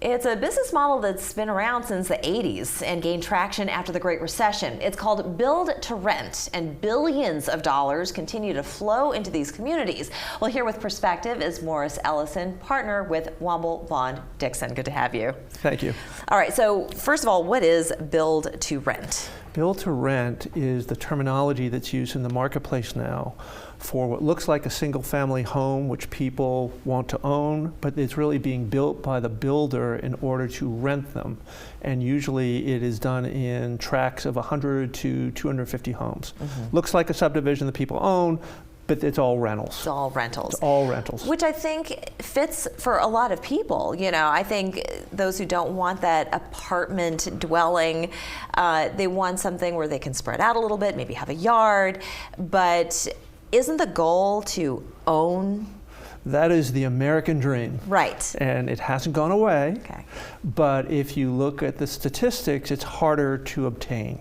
It's a business model that's been around since the 80s and gained traction after the Great Recession. It's called Build-to-Rent, and billions of dollars continue to flow into these communities. Well, here with perspective is Morris Ellison, partner with Womble, Dickinson. Good to have you. Thank you. All right, so first of all, what is Build-to-Rent? Build-to-rent is the terminology that's used in the marketplace now for what looks like a single-family home which people want to own, but it's really being built by the builder in order to rent them. And usually it is done in tracts of 100 to 250 homes. Looks like a subdivision that people own, but it's all rentals. It's all rentals. It's all rentals. Which I think fits for a lot of people. You know, I think those who don't want that apartment dwelling, they want something where they can spread out a little bit, maybe have a yard, but isn't the goal to own? That is the American dream. Right. And it hasn't gone away. Okay. But if you look at the statistics, it's harder to obtain.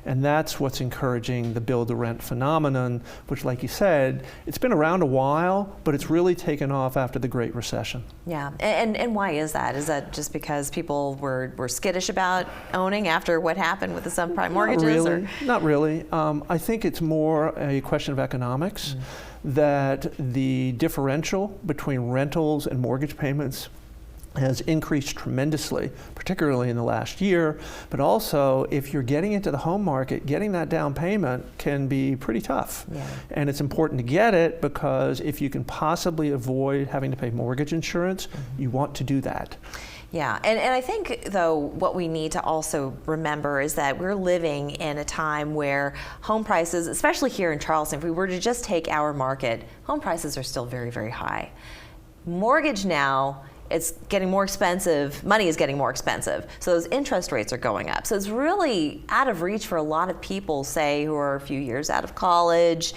And that's what's encouraging the build-to-rent phenomenon, which, like you said, it's been around a while, but it's really taken off after the Great Recession. Yeah, and why is that? Is that just because people were skittish about owning after what happened with the subprime mortgages? Not really. I think it's more a question of economics, that the differential between rentals and mortgage payments has increased tremendously, particularly in the last year. But also, if you're getting into the home market, getting that down payment can be pretty tough. Yeah. And it's important to get it because if you can possibly avoid having to pay mortgage insurance, you want to do that. Yeah, and I think, though, what we need to also remember is that we're living in a time where home prices, especially here in Charleston, if we were to just take our market, home prices are still very, very high. Mortgage now, it's getting more expensive, money is getting more expensive, so those interest rates are going up. So it's really out of reach for a lot of people, say, who are a few years out of college.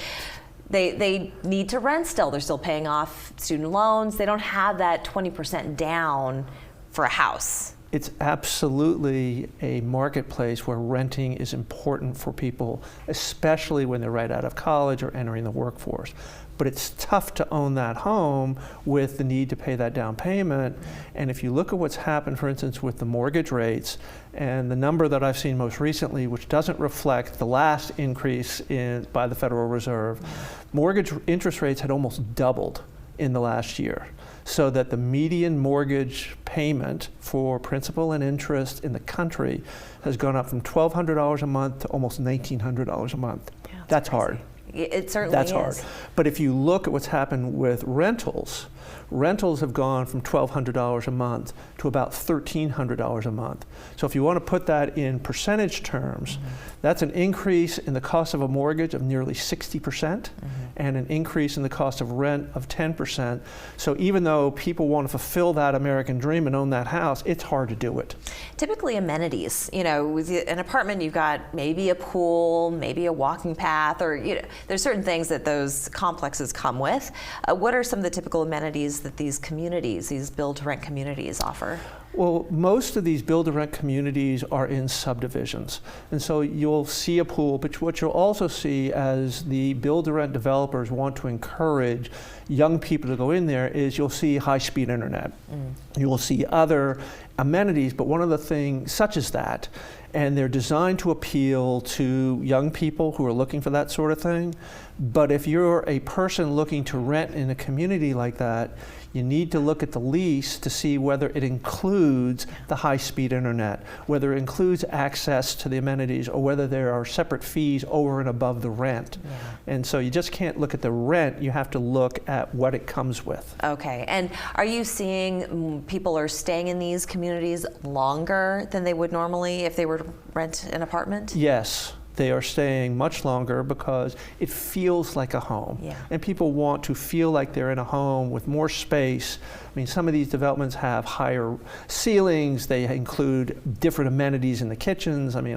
They need to rent still. They're still paying off student loans. They don't have that 20% down for a house. It's absolutely a marketplace where renting is important for people, especially when they're right out of college or entering the workforce. But it's tough to own that home with the need to pay that down payment. And if you look at what's happened, for instance, with the mortgage rates, and the number that I've seen most recently, which doesn't reflect the last increase by the Federal Reserve, mortgage interest rates had almost doubled in the last year. So that the median mortgage payment for principal and interest in the country has gone up from $1,200 a month to almost $1,900 a month. Yeah, that's hard. It certainly is. That's hard. But if you look at what's happened with rentals, rentals have gone from $1,200 a month to about $1,300 a month. So if you want to put that in percentage terms, that's an increase in the cost of a mortgage of nearly 60% and an increase in the cost of rent of 10%. So even though people want to fulfill that American dream and own that house, it's hard to do it. Typically amenities, you know, with an apartment you've got maybe a pool, maybe a walking path, or you know, there's certain things that those complexes come with. What are some of the typical amenities that these communities, these build-to-rent communities offer? Well, most of these build-to-rent communities are in subdivisions. And so you'll see a pool, but what you'll also see as the build-to-rent developers want to encourage young people to go in there is you'll see high-speed internet. You will see other amenities, but one of the things such as that, and they're designed to appeal to young people who are looking for that sort of thing. But if you're a person looking to rent in a community like that, you need to look at the lease to see whether it includes the high-speed internet, whether it includes access to the amenities, or whether there are separate fees over and above the rent. And so you just can't look at the rent, you have to look at what it comes with. Okay, and are you seeing people are staying in these communities longer than they would normally if they were to rent an apartment? Yes. They are staying much longer because it feels like a home. And people want to feel like they're in a home with more space. I mean, some of these developments have higher ceilings. They include different amenities in the kitchens. I mean,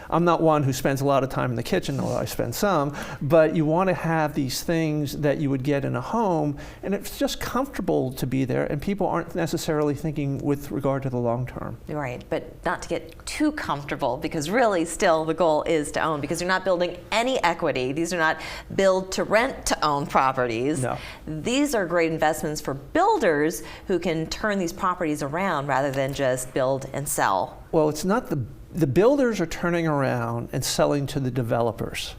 I'm not one who spends a lot of time in the kitchen, although I spend some, but you want to have these things that you would get in a home, and it's just comfortable to be there, and people aren't necessarily thinking with regard to the long term. Right, but not to get too comfortable, because really still the goal is to own, because you're not building any equity. These are not build to rent to own properties. No. These are great investments for builders builders who can turn these properties around rather than just build and sell? Well, it's not the builders are turning around and selling to the developers.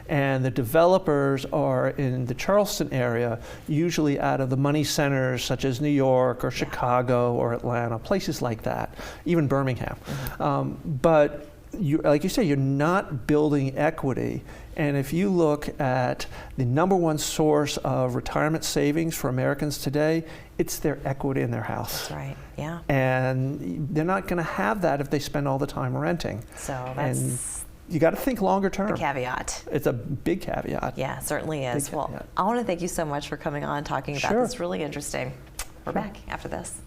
And the developers are in the Charleston area, usually out of the money centers such as New York or Chicago or Atlanta, places like that, even Birmingham. But like you say, you're not building equity. And if you look at the #1 source of retirement savings for Americans today, it's their equity in their house. That's right, yeah. And they're not going to have that if they spend all the time renting. So that's... And you got to think longer term. the caveat. It's a big caveat. Yeah, it certainly is. Big Well, caveat. I want to thank you so much for coming on and talking about Sure. this. Really interesting. We're back after this.